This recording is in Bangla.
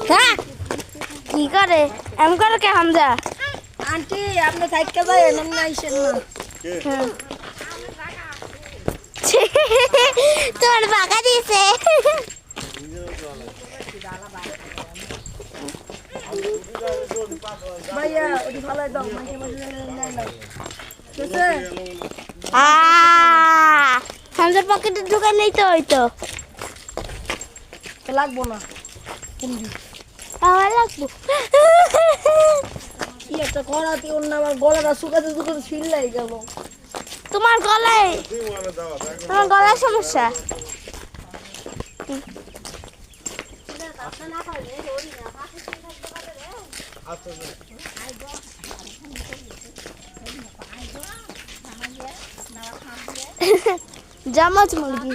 হ্যাঁ কি করে এম করে কে হামজা আন্টি আপনি থাইকা যায় এমন না আইছেন না তোর বাগা দিয়েছে ভাইয়া ওটি ভালাই দাও মাঝে মাঝে নাই না বুঝছে হামজার পকেটে ঢুকাই নেই তো হয়তো লাগবো না কুন্দি আমার লাগবো কি একটা করাতে অন্য আমার গলাটা শুকাতে শুকাতে ছিলাই গেল তোমার গলায় সমস্যা জামাজ মুরগি